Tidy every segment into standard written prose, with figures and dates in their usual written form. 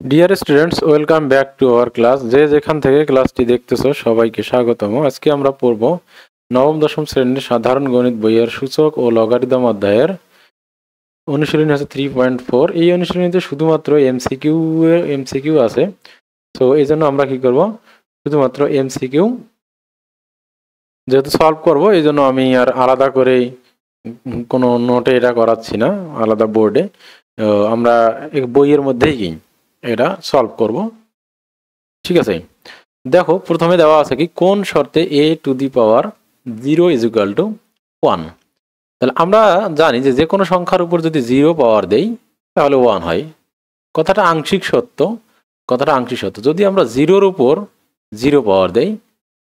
Dear students, welcome back to our class. যে যেখান থেকে ক্লাসটি দেখতেছো সবাইকে স্বাগতম। আজকে আমরা পড়ব নবম দশম শ্রেণীর সাধারণ গণিত বইয়ের সূচক ও লগারিদম অধ্যায়ের অনুশীলনী হচ্ছে 3.4। এই অনুশীলনীতে শুধুমাত্র এমসিকিউ আছে। তো এই জন্য আমরা কি করব, শুধুমাত্র এমসিকিউ যেহেতু সলভ করব, এই জন্য আমি আর আলাদা করে কোনো নোটে এটা করাচ্ছি না, আলাদা বোর্ডে। আমরা বইয়ের মধ্যেই এটা সলভ করব, ঠিক আছে। দেখো, প্রথমে দেওয়া আছে কি, কোন শর্তে a two the power 0 is equal two 1। তাহলে আমরা জানি যে যে কোনো সংখ্যার উপর যদি 0 পাওয়ার দেই তাহলে 1 হয়। কথাটা আংশিক সত্য, যদি আমরা 0-র উপর 0 পাওয়ার দেই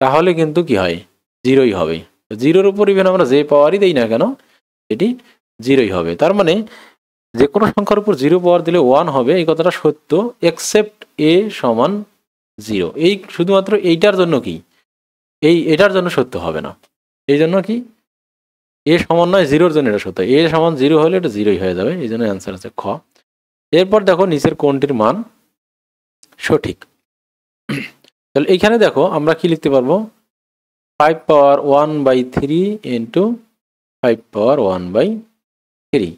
তাহলে কিন্তু কি হয়, 0ই হবে। 0-র উপর ইভেন আমরা যে পাওয়ারই দেই না কেন এটি 0ই হবে। তার মানে যে কোনো সংখ্যার উপর 0 পাওয়ার দিলে 1 হবে, এই কথাটা সত্য, এক্সেপ্ট a সমান 0। এই শুধুমাত্র এইটার জন্য কি, এটার জন্য সত্য হবে না। এই জন্য কি, এ সমান নয় 0-র জন্য এটা সত্য। এ সমান 0 হলে এটা 0ই হয়ে যাবে, এই জন্য অ্যান্সার আছে খ। এরপর দেখো নিচের কোনটির মান সঠিক। তাহলে এইখানে দেখো আমরা কি লিখতে পারবো, 5 পাওয়ার 1/3 ইন্টু 5 পাওয়ার 1/3।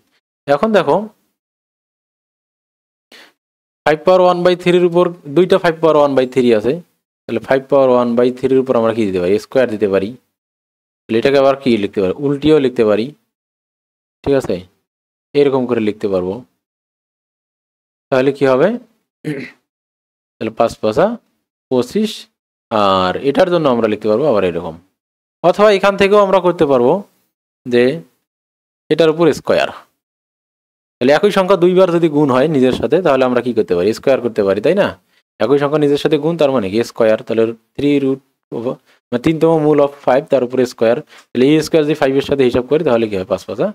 এখন দেখো 5 পাওয়ার 1/3-র উপর দুইটা 5 পাওয়ার 1/3 আছে, তাহলে 5 পাওয়ার 1/3-র উপর আমরা কি দিতে পারি, স্কোয়ার দিতে পারি। তাহলে এটাকে আবার কি লিখতে পারি, উল্টিও লিখতে পারি, ঠিক আছে, এরকম করে লিখতে পারবো। তাহলে কি হবে, তাহলে 5 5 25, আর এটার জন্য আমরা লিখতে পারবো আবার এরকম। অথবা এখান থেকেও আমরা করতে পারবো যে এটার উপর স্কোয়ার। তাহলে একই সংখ্যা দুইবার যদি গুণ হয় নিজের সাথে তাহলে আমরা কি করতে পারি, স্কোয়ার করতে পারি, তাই না। একই সংখ্যা নিজের সাথে গুণ, তার মানে কি স্কোয়ার। তাহলে 3 মূল অফ 5 তার উপরে স্কোয়ার। তাহলে এই স্কোয়ার যদি 5-এর সাথে হিসাব করি তাহলে কি হয়, 5 5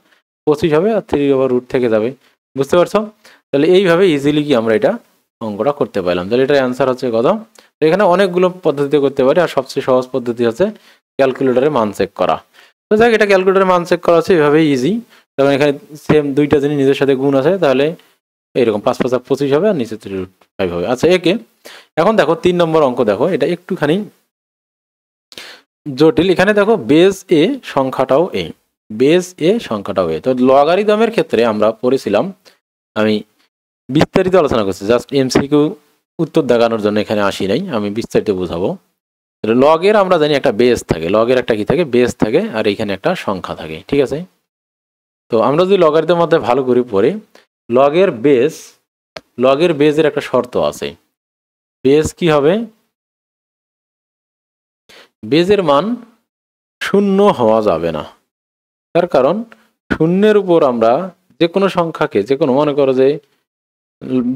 25 হবে, আর 3/√ থেকে যাবে। বুঝতে পারছো? তাহলে এইভাবে ইজিলি কি আমরা এটা অঙ্কটা করতে পারলাম। তাহলে এটার অ্যান্সার হচ্ছে কত। এখানে অনেকগুলো পদ্ধতিতে করতে পারি, আর সবচেয়ে সহজ পদ্ধতি হচ্ছে ক্যালকুলেটরে মান চেক করা। তো যাক, এটা ক্যালকুলেটরে মান চেক করা আছে, এভাবেই ইজি। তখন এখানে সেম দুইটা জিনিস নিজের সাথে গুণ আছে, তাহলে এইরকম 5 5 25 হবে, আর নিচে 3√5 হবে। আচ্ছা, একে এখন দেখো 3 নম্বর অঙ্ক দেখো, এটা একটুখানি জটিল। এখানে দেখো বেস এ সংখ্যাটাও এ, তো লগারিদমের ক্ষেত্রে আমরা পড়েছিলাম, আমি বিস্তারিত আলোচনা করছি, জাস্ট এমসিকিউ উত্তর দেখানোর জন্য এখানে আসি নাই, আমি বিস্তারিত বুঝাবো। লগের আমরা জানি একটা বেস থাকে, লগের একটা কি থাকে, বেস থাকে, আর এখানে একটা সংখ্যা থাকে, ঠিক আছে। তো আমরা যদি লগারিদমের মধ্যে ভালো করে পড়ি, লগের বেজের একটা শর্ত আছে। বেজ কি হবে, বেজের মান 0 হওয়া যাবে না। তার কারণ 0-এর উপর আমরা যে কোনো সংখ্যাকে, যে কোনো, মনে করো যে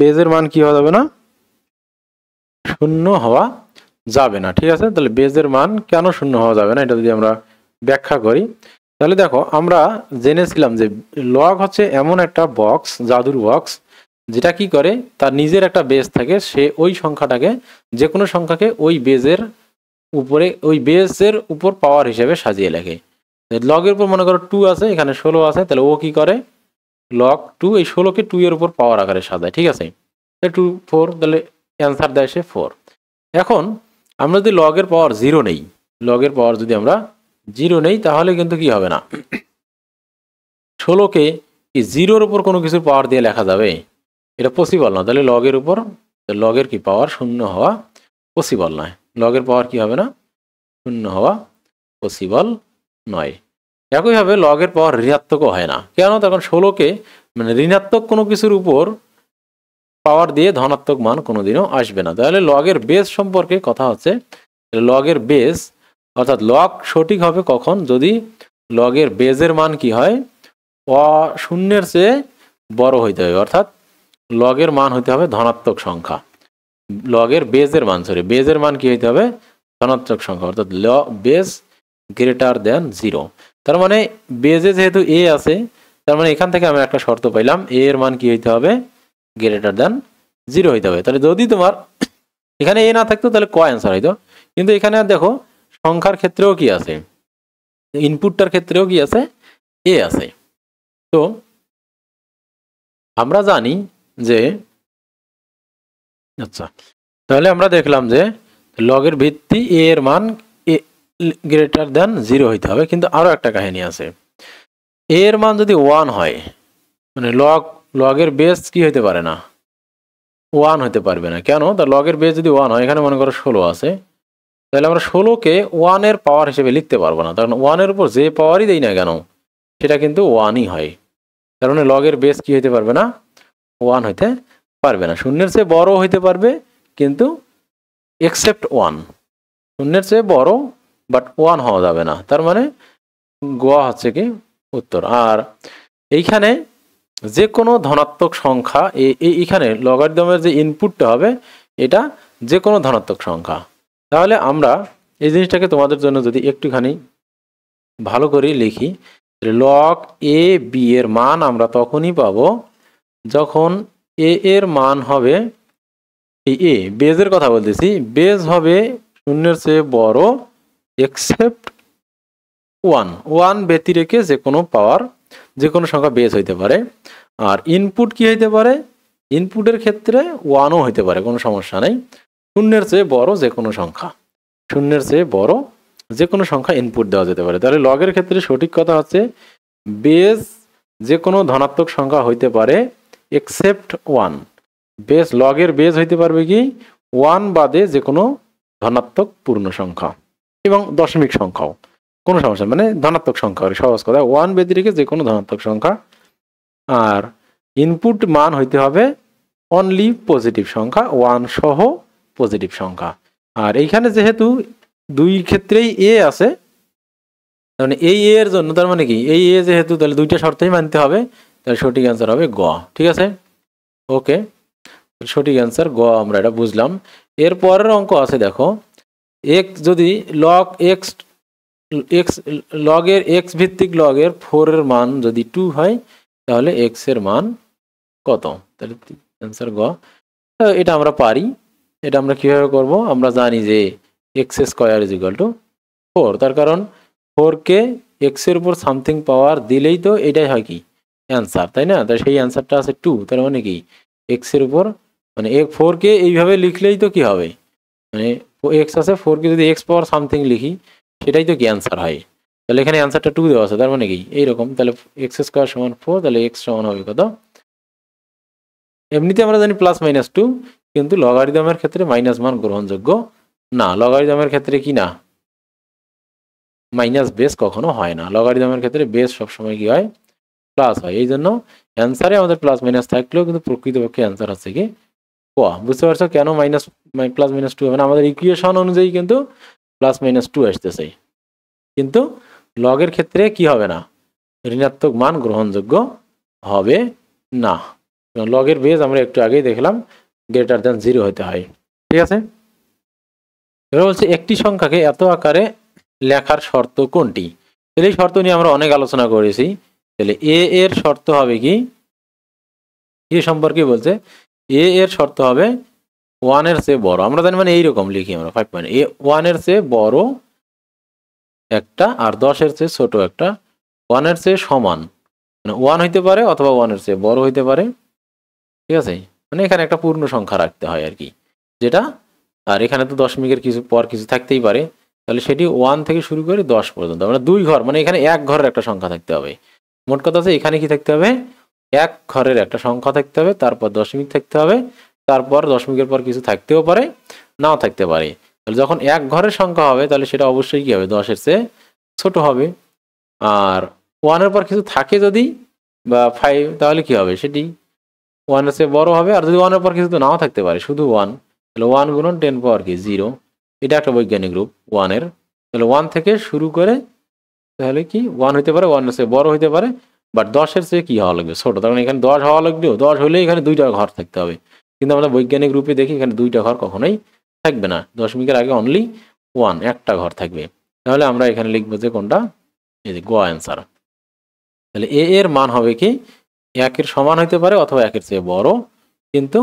বেজের মান কি হওয়া যাবে না, 0 হওয়া যাবে না, ঠিক আছে। তাহলে বেজের মান কেন 0 হওয়া যাবে না, এটা যদি আমরা ব্যাখ্যা করি, তাহলে দেখো আমরা জেনেছিলাম যে লগ হচ্ছে এমন একটা বক্স, জাদুর বক্স, যেটা কি করে, তার নিজের একটা বেজ থাকে, সে ওই সংখ্যাটাকে, যে কোনো সংখ্যাকে ওই বেজের উপর পাওয়ার হিসেবে সাজিয়ে লেখে। লগের উপর মনে করো 2 আছে, এখানে 16 আছে, তাহলে ও কি করে, লগ 2 এই 16-কে 2 এর উপর পাওয়ার আকারে সাজায়, ঠিক আছে। 2 4, তাহলে অ্যান্সার দেয় সে 4। এখন আমরা যদি লগের পাওয়ার 0 নেই, লগের পাওয়ার যদি আমরা 0 নেই, তাহলে কিন্তু কি হবে না, 16-কে কি 0-র উপর কোনো কিছুর পাওয়ার দিয়ে লেখা যাবে, এটা পসিবল না। তাহলে লগের কি পাওয়ার 0 হওয়া পসিবল নয়, লগের পাওয়ার কি হবে না, 0 হওয়া পসিবল নয়। একইভাবে লগের পাওয়ার ঋণাত্মকও হয় না, কেন, তখন 16-কে মানে ঋণাত্মক কোনো কিছুর উপর পাওয়ার দিয়ে ধনাত্মক মান কোনোদিনও আসবে না। তাহলে লগের বেস সম্পর্কে কথা হচ্ছে, লগের বেস অর্থাৎ লগ সঠিক হবে কখন, যদি লগের বেজের মান কি হয়, 0-এর চেয়ে বড় হইতে হবে, অর্থাৎ লগের মান হইতে হবে ধনাত্মক সংখ্যা। লগের বেজের মান কি হইতে হবে, ধনাত্মক সংখ্যা, অর্থাৎ বেজ গ্রেটার দেন 0। তার মানে বেজে যেহেতু এ আছে, তার মানে এখান থেকে আমি একটা শর্ত পাইলাম, এ এর মান কি হইতে হবে, গ্রেটার দেন 0 হইতে হবে। তাহলে যদি তোমার এখানে এ না থাকতো তাহলে ক অ্যান্সার হইতো, কিন্তু এখানে দেখো সংখ্যার ক্ষেত্রেও কি আছে, ইনপুটটার ক্ষেত্রেও কি আছে, এ আছে। তো আমরা জানি যে আচ্ছা, তাহলে আমরা দেখলাম যে লগের ভিত্তি এ এর মান গ্রেটার দেন 0 হইতে হবে, কিন্তু আরো একটা কাহিনী আছে। এ এর মান যদি 1 হয়, মানে লগের বেস কি হইতে পারে না, 1 হইতে পারবে না। কেন? তার লগের বেস যদি 1 হয়, এখানে মনে করো 16 আছে, তাহলে আমরা 16কে 1 এর পাওয়ার হিসেবে লিখতে পারবো না, কারণ 1 এর উপর যে পাওয়ারই দেই না কেন সেটা কিন্তু 1ই হয়। তার মানে লগের বেস কি হইতে পারবে না, 1 হইতে পারবে না। শূন্যের চেয়ে বড় হইতে পারবে, কিন্তু এক্সেপ্ট 1, শূন্যের চেয়ে বড় বাট 1 হওয়া যাবে না। তার মানে গোয়া হচ্ছে কি উত্তর। আর এইখানে যে কোনো ধনাত্মক সংখ্যা, এইখানে লগারিদমের যে ইনপুটটা হবে এটা যে কোনো ধনাত্মক সংখ্যা। তাহলে আমরা এই জিনিসটাকে তোমাদের জন্য যদি একটুখানি ভালো করে লিখি, লগ এ বি এর মান আমরা তখনই পাবো যখন এ এর মান হবে, এই এ বেজের কথা বলতেছি, বেজ হবে শূন্যের চেয়ে বড় এক্সেপ্ট 1 ব্যতি রেখে যে কোনো পাওয়ার, যে কোনো সংখ্যা বেজ হইতে পারে। আর ইনপুট কি হইতে পারে, ইনপুটের ক্ষেত্রে 1ও হইতে পারে, কোনো সমস্যা নেই। শূন্যের চেয়ে বড় যে কোনো সংখ্যা, শূন্যের চেয়ে বড় যে কোনো সংখ্যা ইনপুট দেওয়া যেতে পারে। তাহলে লগের ক্ষেত্রে সঠিক কথা হচ্ছে বেজ যে কোনো ধনাত্মক সংখ্যা হইতে পারে এক্সেপ্ট 1। বেজ, লগের বেজ হইতে পারবে কি 1 বাদে যে কোনো ধনাত্মক পূর্ণ সংখ্যা এবং দশমিক সংখ্যাও, কোনো সমস্যা, মানে ধনাত্মক সংখ্যা, সহজ কথা 1 ব্যতিরেকে যে কোনো ধনাত্মক সংখ্যা। আর ইনপুট মান হইতে হবে অনলি পজিটিভ সংখ্যা, 1 সহ পজিটিভ সংখ্যা। আর এইখানে যেহেতু দুই ক্ষেত্রেই এ আছে, মানে এই এ এর জন্য, তার মানে কি এই এ যেহেতু, তাহলে দুইটা শর্তই মানতে হবে, তাহলে সঠিক অ্যান্সার হবে গ। ঠিক আছে, ওকে, সঠিক অ্যান্সার গ, আমরা এটা বুঝলাম। এর পরের অঙ্ক আছে, দেখো এক্স যদি লগ এক্স এক্স লগের এক্স ভিত্তিক লগের 4 এর মান যদি 2 হয়, তাহলে এক্স এর মান কত? তাহলে অ্যান্সার গ। এটা আমরা পারি। এটা আমরা কিভাবে করব? আমরা জানি যে x square is equal two 4, তার কারণ 4কে এক্স এর উপর সামথিং পাওয়ার দিলেই তো এটাই হয় কি অ্যান্সার, তাই না? তাই সেই অ্যান্সারটা আছে 2, তার মানে কি এক্স এর উপর, মানে 4কে এইভাবে লিখলেই তো কি হবে, মানে এক্স আছে, 4কে যদি এক্স পাওয়ার সামথিং লিখি সেটাই তো কি অ্যান্সার হয়। তাহলে এখানে অ্যান্সারটা 2 দেওয়া আছে, তার মানে কি এইরকম, তাহলে এক্স স্কোয়ার সমান 4, তাহলে এক্স সমান হবে কত? এমনিতে আমরা জানি +-2, কিন্তু লগারিদমের ক্ষেত্রে মাইনাস মান গ্রহণযোগ্য না। লগারিদমের ক্ষেত্রে কি না, মাইনাস বেস কখনো হয় না। লগারিদমের ক্ষেত্রে বেস সবসময় কি হয়, প্লাস হয়। এই জন্য অ্যান্সারে আমাদের প্লাস মাইনাস থাকলেও কিন্তু প্রকৃতপক্ষে অ্যান্সার হচ্ছে কি ক। বুঝতে পারছো কেন +-2 হবে না? আমাদের ইকুয়েশন অনুযায়ী কিন্তু +-2 আসতেছে, কিন্তু লগের ক্ষেত্রে কি হবে না, ঋণাত্মক মান গ্রহণযোগ্য হবে না। লগের বেজ আমরা একটু আগেই দেখলাম গ্রেটার দ্যান 0 হতে হয়। ঠিক আছে, এবার বলছে একটি সংখ্যাকে এত আকারে লেখার শর্ত কোনটি? তাহলে এই শর্ত নিয়ে আমরা অনেক আলোচনা করেছি। তাহলে এ এর শর্ত হবে কি, এ সম্পর্কে বলছে এ এর শর্ত হবে 1 এর চেয়ে বড়। আমরা জানি, মানে এইরকম লিখি আমরা 5 পয়েন্ট, এ 1 এর চেয়ে বড় একটা আর 10 এর চেয়ে ছোট একটা, 1 এর চেয়ে সমান, মানে 1 হইতে পারে অথবা 1 এর চেয়ে বড় হইতে পারে। ঠিক আছে, মানে এখানে একটা পূর্ণ সংখ্যা রাখতে হয় আর কি, যেটা, আর এখানে তো দশমিকের কিছু পর কিছু থাকতেই পারে, তাহলে সেটি 1 থেকে শুরু করে 10 পর্যন্ত, মানে 2 ঘর, মানে এখানে এক ঘরের একটা সংখ্যা থাকতে হবে। মোট কথা আছে এখানে কি থাকতে হবে, এক ঘরের একটা সংখ্যা থাকতে হবে, তারপর দশমিক থাকতে হবে, তারপর দশমিকের পর কিছু থাকতেও পারে, নাও থাকতে পারে। তাহলে যখন এক ঘরের সংখ্যা হবে তাহলে সেটা অবশ্যই কি হবে, 10-এর চেয়ে ছোট হবে। আর 1 এর পর কিছু থাকে যদি, বা 5, তাহলে কি হবে, সেটি 1 এর চেয়ে বড় হবে। আর যদি 1 এর পর কিছু তো নাও থাকতে পারে, শুধু 1, তাহলে 1 গুণন 10 পাওয়ার কি 0, এটা একটা বৈজ্ঞানিক রূপ 1 এর। তাহলে 1 থেকে শুরু করে, তাহলে কি 1 হইতে পারে, 1 এর চেয়ে বড় হইতে পারে, বাট 10 এর চেয়ে কি হওয়া লাগবে, ছোট। তার মানে এখানে 10 হওয়া লাগলেও, 10 হলে এখানে 2টা ঘর থাকতে হবে, কিন্তু আমরা বৈজ্ঞানিক রূপে দেখি এখানে 2টা ঘর কখনোই থাকবে না, দশমিকের আগে অনলি 1, একটা ঘর থাকবে। তাহলে আমরা এখানে লিখবো যে কোনটা, এই যে গ অ্যান্সার। তাহলে এ এর মান হবে কি 1 এর সমান হইতে পারে অথবা 1 এর চেয়ে বড়, কিন্তু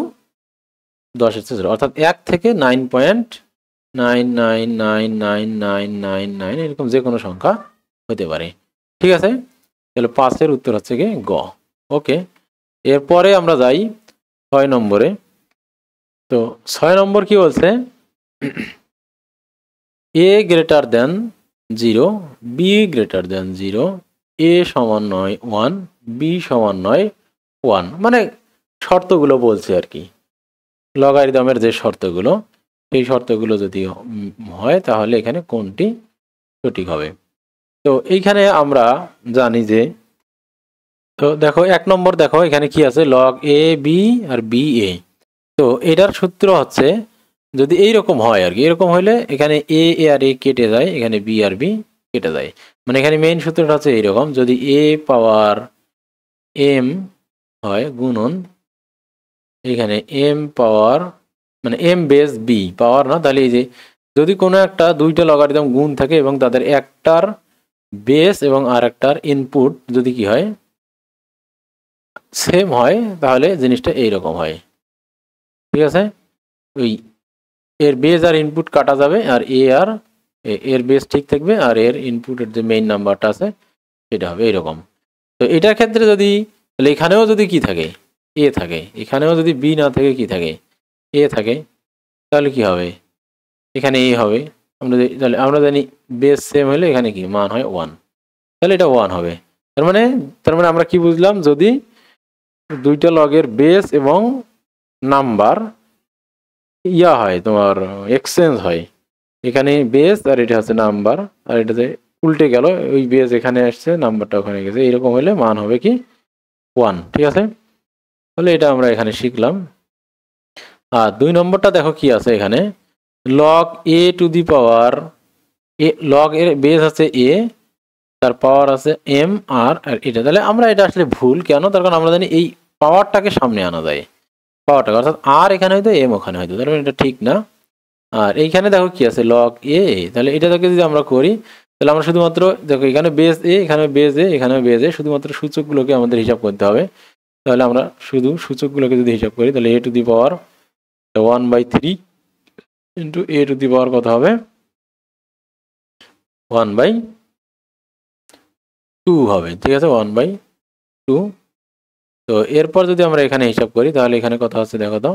10 এর চেয়ে ছোট, অর্থাৎ 1 থেকে 9.9999999 এরকম যে কোনো সংখ্যা হতে পারে। ঠিক আছে, তাহলে 5 এর উত্তর হচ্ছে কি গ। ওকে, এরপরে আমরা যাই 6 নম্বরে। তো 6 নম্বর কি বলছে, a greater than 0, b greater than 0, a সমান নয় 1, b সমান নয় 1, মানে শর্তগুলো বলছে আর কি, লগারিদমের যে শর্তগুলো, সেই শর্তগুলো যদি হয় তাহলে এখানে কোনটি সঠিক হবে। তো এইখানে আমরা জানি যে, তো দেখো 1 নম্বর, দেখো এখানে কি আছে, log A B R B A. তো এটার সূত্র হচ্ছে যদি এইরকম হয় আর কি, এরকম হলে এখানে এ আর এ কেটে যায়, এখানে বি আর বি কেটে যায়, মানে এখানে মেইন সূত্রটা হচ্ছে এইরকম, যদি এ পাওয়ার এম হয় গুণন এখানে এম পাওয়ার, মানে এম বেস বি পাওয়ার না, তাহলে এই যে যদি কোনো একটা দুইটা লগারিদম গুণ থাকে এবং তাদের একটার বেস এবং আর একটার ইনপুট যদি কি হয় সেম হয়, তাহলে জিনিসটা এইরকম হয়। ঠিক আছে, ওই এর বেস আর ইনপুট কাটা যাবে, আর এর বেস ঠিক থাকবে, আর এর ইনপুটের যে মেইন নাম্বারটা আছে সেটা হবে এইরকম। তো এটার ক্ষেত্রে যদি, তাহলে এখানেও যদি কি থাকে, এ থাকে, এখানেও যদি বি না থাকে কি থাকে, এ থাকে, তাহলে কি হবে, এখানে এ হবে। তাহলে আমরা জানি বেস সেম হলে এখানে কি মান হয় 1, তাহলে এটা 1 হবে। তার মানে আমরা কি বুঝলাম, যদি দুইটা লগের বেস এবং নাম্বার হয় তোমার এক্সচেঞ্জ হয়, এখানে বেস আর এটা হচ্ছে নাম্বার, আর এটাতে উল্টে গেল, ওই বেস এখানে আসছে নাম্বারটা ওখানে গেছে, এরকম হলে মান হবে কি 1। ঠিক আছে, তাহলে এটা আমরা এখানে শিখলাম। আর 2 নম্বরটা দেখো কি আছে এখানে, log A to the power, log এর বেস আছে এ, তার পাওয়ার আছে এম আর এটা, তাহলে আমরা এটা আসলে ভুল কেন, তার কারণ আমরা জানি এই পাওয়ারটাকে সামনে আনা যায়, পাওয়ারটাকে, অর্থাৎ আর এখানে হয়তো এম ওখানে হয়তো, তার মানে এটা ঠিক না। আর এইখানে দেখো কি আছে লগ এ, তাহলে এটা থেকে যদি আমরা করি তাহলে আমরা শুধুমাত্র দেখো এখানে বেস এ, এখানে বেস এ, এখানে বেস এ, শুধুমাত্র সূচকগুলোকে আমাদের হিসাব করতে হবে। তাহলে আমরা শুধু সূচকগুলোকে যদি হিসাব করি তাহলে a to the power 1/3 into a to the power কত হবে 1/2 হবে। ঠিক আছে, 1/2। তো এরপর যদি আমরা এখানে হিসাব করি তাহলে এখানে কত আছে দেখো তো,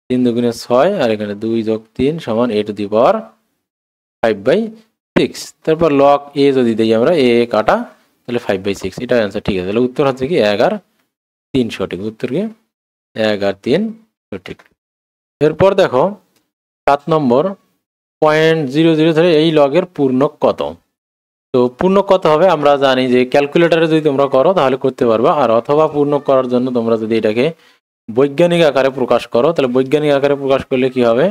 3 দুগুণে 6, আর এখানে 2 যোগ 3 সমান এ টু দি পাওয়ার 5/6। তারপর লগ এ যদি দিই আমরা, এ কাটা, তাহলে 5/6, এটা অ্যান্সার। ঠিক আছে, তাহলে উত্তর হচ্ছে কি 1 আর 3 সঠিক, উত্তর কি 1 আর 3 সঠিক। এরপর দেখো 7 নম্বর, 0.00 ধরে এই লগের পূর্ণক কত। তো পূর্ণক কত হবে আমরা জানি যে ক্যালকুলেটরে যদি তোমরা করো তাহলে করতে পারবা, আর অথবা পূর্ণক করার জন্য তোমরা যদি এটাকে বৈজ্ঞানিক আকারে প্রকাশ করো, তাহলে বৈজ্ঞানিক আকারে প্রকাশ করলে কি হবে,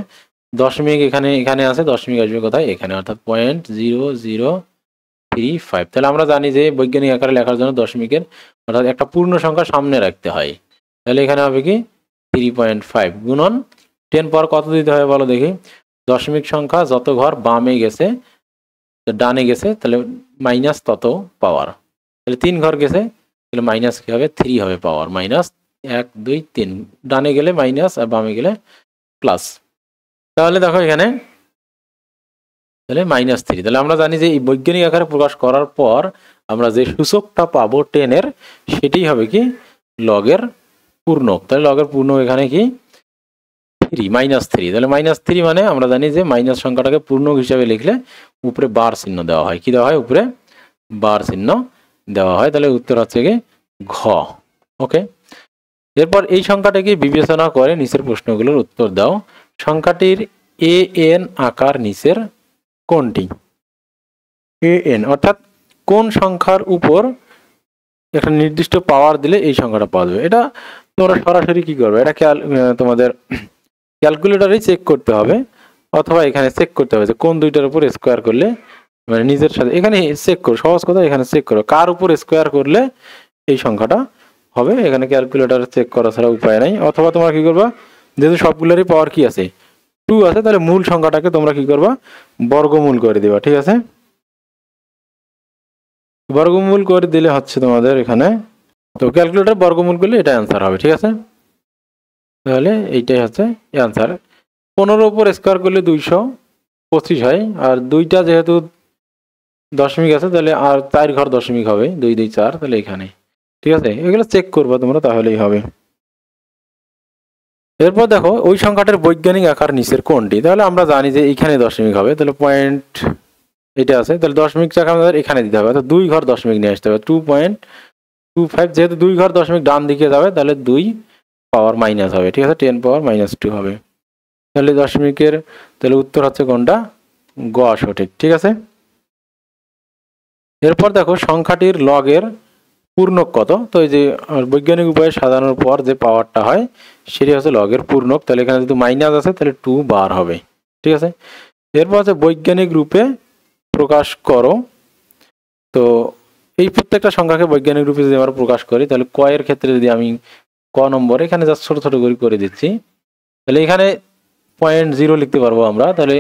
দশমিক এখানে আছে, দশমিক আসবে কোথায় এখানে, অর্থাৎ 0.0035। তাহলে আমরা জানি যে বৈজ্ঞানিক আকারে লেখার জন্য দশমিকের অর্থাৎ একটা পূর্ণ সংখ্যা সামনে রাখতে হয়। তাহলে এখানে হবে কি 3.5 গুণন 10 পাওয়ার কত দিতে হবে বলো দেখি, দশমিক সংখ্যা যত ঘর বামে গেছে ডানে গেছে তাহলে মাইনাস তত পাওয়ার, তাহলে 3 ঘর গেছে তাহলে মাইনাস কি হবে 3 হবে পাওয়ার, মাইনাস 1 2 3, ডানে গেলে মাইনাস আর বামে গেলে প্লাস। তাহলে দেখো এখানে তাহলে -3। তাহলে আমরা জানি যে এই বৈজ্ঞানিক আকারে প্রকাশ করার পর আমরা যে সূচকটা পাবো 10 এর, সেটি হবে কি লগের পূর্ণক। তাহলে লগের পূর্ণক এখানে কি 3, -3। তাহলে -3 মানে আমরা জানি যে মাইনাস সংখ্যাটাকে পূর্ণক হিসাবে লিখলে উপরে বার চিহ্ন দেওয়া হয়, কি দেওয়া হয় উপরে বার চিহ্ন দেওয়া হয়। তাহলে উত্তর হচ্ছে কি ঘ। ওকে, এরপর এই সংখ্যাটাকে বিবেচনা করে নিচের প্রশ্নগুলোর উত্তর দাও। সংখ্যাটির an আকার নিচের কোনটি? an অর্থাৎ কোন সংখ্যার উপর একটা নির্দিষ্ট পাওয়ার দিলে এই সংখ্যাটা পাওয়া যাবে। এটা তোমরা সরাসরি কি করবে, এটা তোমাদের ক্যালকুলেটরেই চেক করতে হবে, অথবা এখানে চেক করতে হবে যে কোন দুইটার উপর স্কোয়ার করলে, মানে নিজের সাথে এখানে চেক করো, সহজ কথা এখানে চেক করো কার উপর স্কোয়ার করলে এই সংখ্যাটা হবে। এখানে ক্যালকুলেটরে চেক করা ছাড়া উপায় নাই। অথবা তোমরা কি করবা, যেহেতু সবগুলোরই পাওয়ার কি আছে 2 আছে, তাহলে মূল সংখ্যাটাকে তোমরা কি করবা বর্গমূল করে দিবা। ঠিক আছে, বর্গমূল করে দিলে হচ্ছে তোমাদের এখানে, তো ক্যালকুলেটর বর্গমূল করলে এটা অ্যান্সার হবে। ঠিক আছে, তাহলে এইটাই হচ্ছে অ্যান্সার। 15 উপর স্কোয়ার করলে 225 হয়, আর দুইটা যেহেতু দশমিক আছে তাহলে আর 4 ঘর দশমিক হবে, 2 2 4, তাহলে এখানে। ঠিক আছে, এগুলো চেক করবা তোমরা তাহলেই হবে। এরপর দেখো ওই সংখ্যাটার বৈজ্ঞানিক আকার নিচের কোনটি, তাহলে আমরা জানি যে এখানে দশমিক হবে, তাহলে পয়েন্ট এটা আছে, তাহলে দশমিকটাকে আমাদের এখানে দিতে হবে, অর্থাৎ 2 ঘর দশমিক নিয়ে আসতে হবে। 2.25, যেহেতু 2 ঘর দশমিক ডান দিকে যাবে তাহলে 2 পাওয়ার মাইনাস হবে, ঠিক আছে, 10 পাওয়ার -2 হবে। তাহলে দশমিকের তাহলে উত্তর হচ্ছে কোনটা, গ সঠিক, ঠিক আছে। এরপর দেখো সংখ্যাটির লগের পূর্ণক কত, তো এই যে বৈজ্ঞানিক উপায়ে সাজানোর পর যে পাওয়ারটা হয় সেটি হচ্ছে লগের পূর্ণক, তাহলে এখানে যদি মাইনাস আছে তাহলে 2 বার হবে, ঠিক আছে। এরপর হচ্ছে বৈজ্ঞানিক রূপে প্রকাশ করো, তো এই প্রত্যেকটা সংখ্যাকে বৈজ্ঞানিক রূপে যদি আমরা প্রকাশ করি তাহলে ক এর ক্ষেত্রে যদি আমি ক নম্বর এখানে জাস্ট ছোট ছোট করে দিচ্ছি, তাহলে এখানে 0.0 লিখতে পারবো আমরা, তাহলে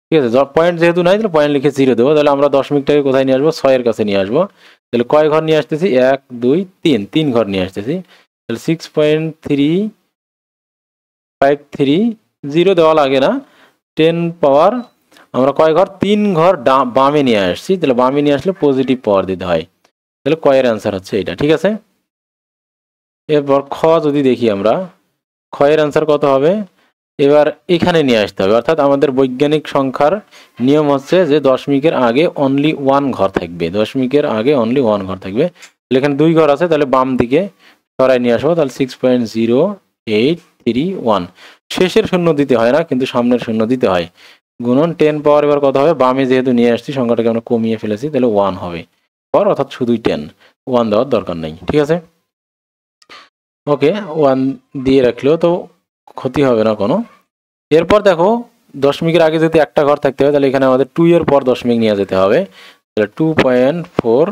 ঠিক আছে, পয়েন্ট যেহেতু নাই তাহলে পয়েন্ট লিখে 0 দেবো, তাহলে আমরা দশমিকটাকে কোথায় নিয়ে আসবো, 6 এর কাছে নিয়ে আসবো। তাহলে কয় ঘর নিয়ে আসতেছি, 1 2 3, 3 ঘর নিয়ে আসতেছি, তাহলে 6.353 দেওয়া লাগে না, 10 পাওয়ার আমরা কয় ঘর, 3 ঘর বামে নিয়ে আসছি, তাহলে বামে নিয়ে আসলে পজিটিভ পাওয়ার দিতে হয়, তাহলে কয়ের অ্যান্সার হচ্ছে এটা, ঠিক আছে। এরপর খ যদি দেখি আমরা, খ এর অ্যান্সার কত হবে, এবার এখানে নিয়ে আসতে হবে, অর্থাৎ আমাদের বৈজ্ঞানিক সংখ্যার নিয়ম হচ্ছে যে দশমিকের আগে অনলি 1 ঘর থাকবে, দশমিকের আগে অনলি 1 ঘর থাকবে, তাহলে এখানে 2 ঘর আছে, তাহলে বাম দিকে সরাই নিয়ে আসবো, তাহলে 6.0831, শেষের শূন্য দিতে হয় না কিন্তু সামনের শূন্য দিতে হয়, গুণন 10 পাওয়ার এবার কত হবে, বামে যেহেতু নিয়ে আসছি সংখ্যাটাকে আমরা কমিয়ে ফেলেছি তাহলে 1 হবে, অর্থাৎ শুধুই 10, 1 দেওয়ার দরকার নেই, ঠিক আছে। ওকে, 1 দিয়ে রাখলেও তো ক্ষতি হবে না কোনো। এরপর দেখো দশমিকের আগে যদি একটা ঘর থাকতে হয় তাহলে এখানে আমাদের 2 এর পর দশমিক নিয়ে যেতে হবে, তাহলে 2.45,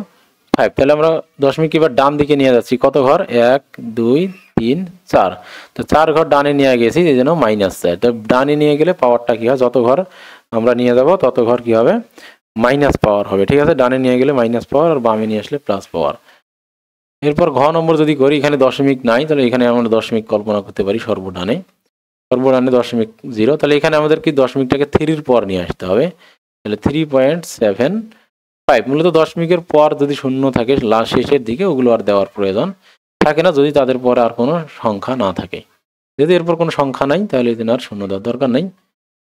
তাহলে আমরা দশমিক এবার ডান দিকে নিয়ে যাচ্ছি, কত ঘর, 1 2 3 4, তো 4 ঘর ডানে নিয়ে গেছি এই জন্য -4, তো ডানে নিয়ে গেলে পাওয়ারটা কি হয়, যত ঘর আমরা নিয়ে যাব তত ঘর কি হবে, মাইনাস পাওয়ার হবে, ঠিক আছে, ডানে নিয়ে গেলে মাইনাস পাওয়ার আর বামে নিয়ে আসলে প্লাস পাওয়ার। এরপর ঘ নম্বর যদি করি, এখানে দশমিক নাই, তাহলে এখানে আমরা দশমিক কল্পনা করতে পারি সর্বডানে 0.0, তাহলে এখানে আমাদের কি দশমিকটাকে 3 পর নিয়ে আসতে হবে, তাহলে 3.75, মূলত দশমিকের পর যদি শূন্য থাকে লাস্ট শেষের দিকে ওগুলো আর দেওয়ার প্রয়োজন থাকে না, যদি তাদের পরে আর কোনো সংখ্যা না থাকে, যদি এরপর কোনো সংখ্যা নাই তাহলে এই দিন আর শূন্য দেওয়ার দরকার নেই।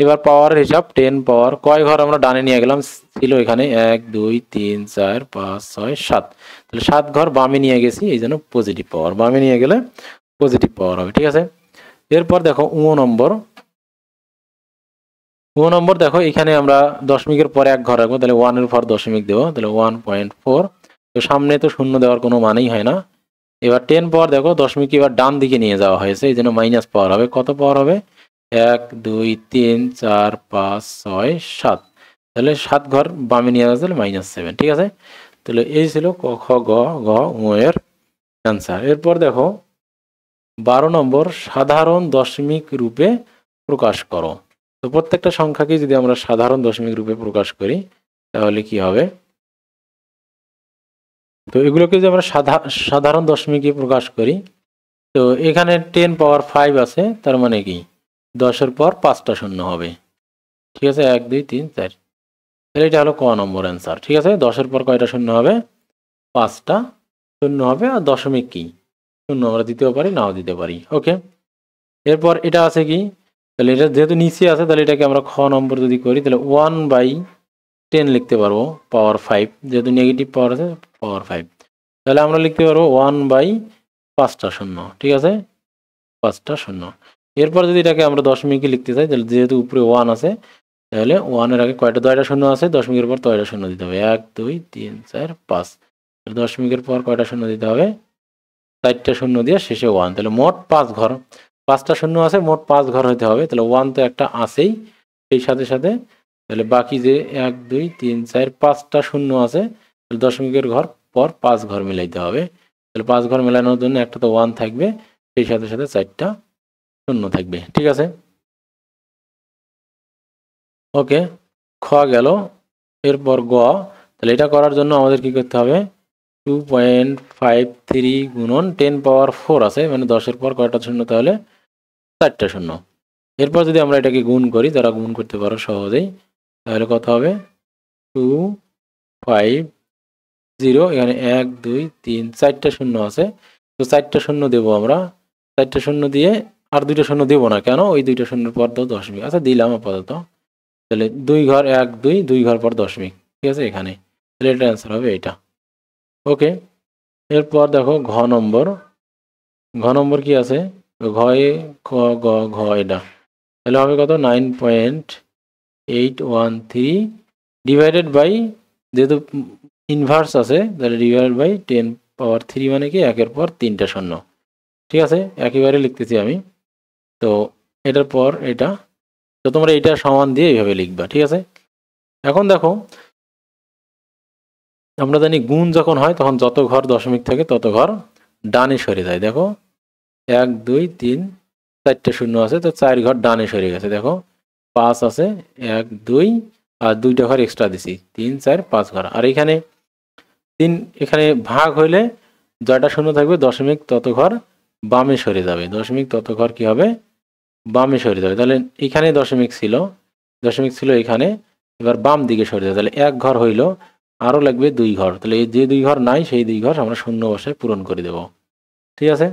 এবার পাওয়ারের হিসাব, 10 পাওয়ার কয় ঘর আমরা ডানে নিয়ে গেলাম, ছিল এখানে 1 2 3 4 5 6 7, তাহলে 7 ঘর বামে নিয়ে গেছি এই জন্য পজিটিভ পাওয়ার, বামে নিয়ে গেলে পজিটিভ পাওয়ার হবে, ঠিক আছে। এরপর দেখো নম্বর দেখো এখানে আমরা দশমিকের পরে 1 ঘর রাখবো, তাহলে 1 এর পর দশমিক দেবো, তাহলে 1.4, তো সামনে তো শূন্য দেওয়ার কোনো মানেই হয় না। এবার 10 পাওয়ার দেখো দশমিক এবার ডান দিকে নিয়ে যাওয়া হয়েছে এই জন্য মাইনাস পাওয়ার হবে, কত পাওয়ার হবে, 1 2 3 4 5 6 7, তাহলে 7 ঘর বামে নিয়ে যাওয়া -7, ঠিক আছে। তাহলে এই ছিল ক খ গ ঘ ঙ এর অ্যান্সার। এরপর দেখো 12 নম্বর, সাধারণ দশমিক রূপে প্রকাশ করো, তো প্রত্যেকটা সংখ্যাকে যদি আমরা সাধারণ দশমিক রূপে প্রকাশ করি তাহলে কি হবে, তো এগুলোকে যদি আমরা সাধারণ দশমিকে প্রকাশ করি, তো এখানে 10 পাওয়ার 5 আছে, তার মানে কি 10 এর পর 5টা শূন্য হবে, ঠিক আছে, 1 2 3 4, তাহলে এটা হলো ক নম্বর অ্যান্সার, ঠিক আছে। 10 এর পর কয়টা শূন্য হবে, 5টা শূন্য হবে, আর দশমিক কি শূন্য আমরা দিতেও পারি নাও দিতে পারি, ওকে। এরপর এটা আছে কি, তাহলে এটা যেহেতু নিচে আছে তাহলে এটাকে আমরা খ নম্বর যদি করি তাহলে 1/10 লিখতে পারবো, পাওয়ার 5, যেহেতু নেগেটিভ পাওয়ার আছে পাওয়ার 5, তাহলে আমরা লিখতে পারবো 1/5টা শূন্য, ঠিক আছে, 5টা শূন্য। এরপর যদি এটাকে আমরা দশমিকে লিখতে চাই তাহলে যেহেতু উপরে 1 আছে তাহলে 1 এর আগে কয়টা 2টা শূন্য আছে, দশমিকের পর 2টা শূন্য দিতে হবে, 1 2 3 4 5, দশমিকের পর কয়টা শূন্য দিতে হবে, 4টা শূন্য দিয়ে শেষে 1, তাহলে মোট 5 ঘর, 5টা শূন্য আছে, মোট 5 ঘর হতে হবে, তাহলে 1 তো একটা আছেই, সেই সাথে সাথে তাহলে বাকি যে 1 2 3 4 5টা শূন্য আছে, তাহলে দশমিকের ঘর পর 5 ঘর মিলাইতে হবে, তাহলে 5 ঘর মেলানোর জন্য একটা তো 1 থাকবে, সেই সাথে সাথে 4টা শূন্য থাকবে, ঠিক আছে, ওকে। খ গেল। এরপর গ, তাহলে এটা করার জন্য আমাদের কি করতে হবে, 2.53 গুণন 10 পাওয়ার 4 আছে, মানে 10 এর পর কয়টা শূন্য, তাহলে 4টা শূন্য। এরপর যদি আমরা এটাকে গুণ করি, যারা গুণ করতে পারো সহজেই, তাহলে কত হবে, 250, এখানে 1 2 3 4টা শূন্য আছে, তো 4টা শূন্য দেবো আমরা, 4টা শূন্য দিয়ে আর দুইটা শূন্য দেবো না, কেন? ওই দুইটা শূন্যের পর তো দশমিক, আচ্ছা দিলাম আপাতত। তাহলে 2 ঘর 1 2, 2 ঘর পর দশমিক, ঠিক আছে এখানে। তাহলে এটা অ্যান্সার হবে এটা। ওকে, এরপর দেখো ঘ নম্বর। ঘ নম্বর কি আছে? ঘয়ে খ গ ঘ এটা, তাহলে হবে কত? 9.813 ডিভাইডেড বাই, যেহেতু ইনভার্স আছে তাহলে ডিভাইডেড বাই 10^3 মানে কি 1-এর পর 3টা শূন্য, ঠিক আছে একেবারে লিখতেছি আমি। তো এটার পর এটা, তো তোমরা এটা সমান দিয়ে এইভাবে লিখবা, ঠিক আছে। এখন দেখো আমরা জানি গুণ যখন হয় তখন যত ঘর দশমিক থাকে তত ঘর ডানে সরে যায়। দেখো 1 2 3 4টে শূন্য আছে, তো 4 ঘর ডানে সরে গেছে। দেখো 5 আছে, 1 2 আর 2টা ঘর এক্সট্রা দিছি, 3 4 5 ঘর। আর এখানে 3, এখানে ভাগ হইলে যটা শূন্য থাকবে দশমিক তত ঘর বামে সরে যাবে, দশমিক তত ঘর কি হবে? বামে সরে যাবে। তাহলে এখানে দশমিক ছিল এখানে, এবার বাম দিকে সরে যাবে, তাহলে 1 ঘর হইল, আরও লাগবে 2 ঘর। তাহলে এই যে 2 ঘর নাই সেই 2 ঘর আমরা শূন্য বসায় পূরণ করে দেব, ঠিক আছে।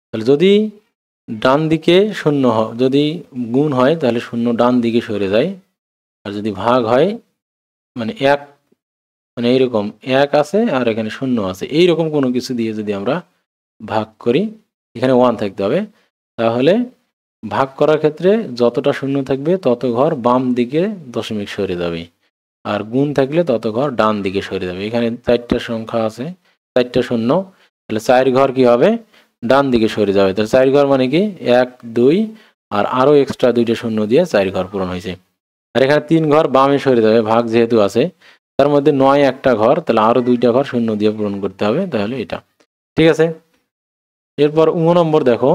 তাহলে যদি ডান দিকে শূন্য যদি গুণ হয় তাহলে শূন্য ডান দিকে সরে যায়, আর যদি ভাগ হয় মানে 1, মানে এইরকম 1 আছে আর এখানে শূন্য আছে, এইরকম কোনো কিছু দিয়ে যদি আমরা ভাগ করি, এখানে 1 থাকতে হবে, তাহলে ভাগ করার ক্ষেত্রে যতটা শূন্য থাকবে তত ঘর বাম দিকে দশমিক সরে যাবে, আর গুণ থাকলে তত ঘর ডান দিকে সরে যাবে। এখানে 4টা সংখ্যা আছে, 4টা শূন্য, তাহলে 4 ঘর কি হবে? ডান দিকে সরে যাবে। তাহলে 4 ঘর মানে কি 1 2 আর আরও এক্সট্রা 2টা শূন্য দিয়ে 4 ঘর পূরণ হয়েছে। আর এখানে 3 ঘর বামে সরে যাবে, ভাগ যেহেতু আছে, তার মধ্যে 9 একটা ঘর, তাহলে আরও 2টা ঘর শূন্য দিয়ে পূরণ করতে হবে, তাহলে এটা, ঠিক আছে। এরপর 9 নম্বর দেখো,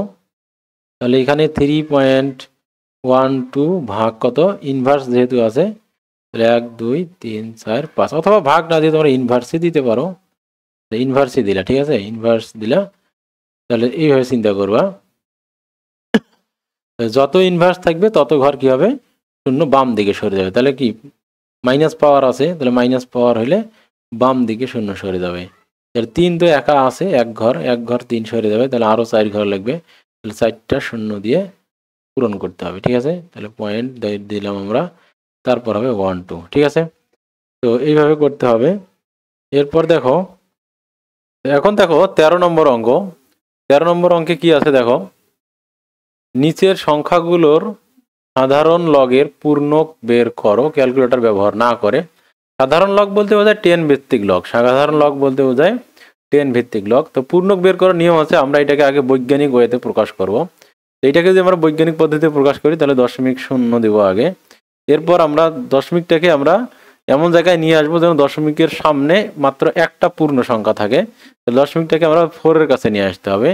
তাহলে এখানে 3.12 ভাগ কত? ইনভার্স যেহেতু আছে, তাহলে 1 2 3 4 5, অথবা ভাগ না দিয়ে তোমরা ইনভার্সই দিতে পারো, ইনভার্সই দিলা, ঠিক আছে ইনভার্স দিলা। তাহলে এইভাবে চিন্তা করবা, যত ইনভার্স থাকবে তত ঘর কি হবে? শূন্য বাম দিকে সরে যাবে। তাহলে কি মাইনাস পাওয়ার আছে, তাহলে মাইনাস পাওয়ার হলে বাম দিকে শূন্য সরে যাবে। তাহলে 3 তো একা আছে, 1 ঘর 3 সরে যাবে, তাহলে আরও 4 ঘর লাগবে, তাহলে 4টা শূন্য দিয়ে পূরণ করতে হবে, ঠিক আছে। তাহলে পয়েন্ট দিলাম আমরা, তারপর হবে 1 2, ঠিক আছে। তো এইভাবে করতে হবে। এরপর দেখো, এখন দেখো 13 নম্বর অঙ্ক। 13 নম্বর অঙ্কে কি আছে দেখো, নিচের সংখ্যাগুলোর সাধারণ লগের পূর্ণক বের করো ক্যালকুলেটর ব্যবহার না করে। সাধারণ লগ বলতে বোঝায় 10 ভিত্তিক লগ, সাধারণ লগ বলতে বোঝায় 10 ভিত্তিক লগ। তো পূর্ণক বের করার নিয়ম আছে, আমরা এটাকে আগে বৈজ্ঞানিক ওয়েতে প্রকাশ করব। এইটাকে যদি আমরা বৈজ্ঞানিক পদ্ধতিতে প্রকাশ করি তাহলে দশমিক শূন্য দেব আগে, এরপর আমরা দশমিকটাকে আমরা এমন জায়গায় নিয়ে আসবো যেন দশমিকের সামনে মাত্র একটা পূর্ণ সংখ্যা থাকে, তাহলে দশমিকটাকে আমরা 4-এর কাছে নিয়ে আসতে হবে,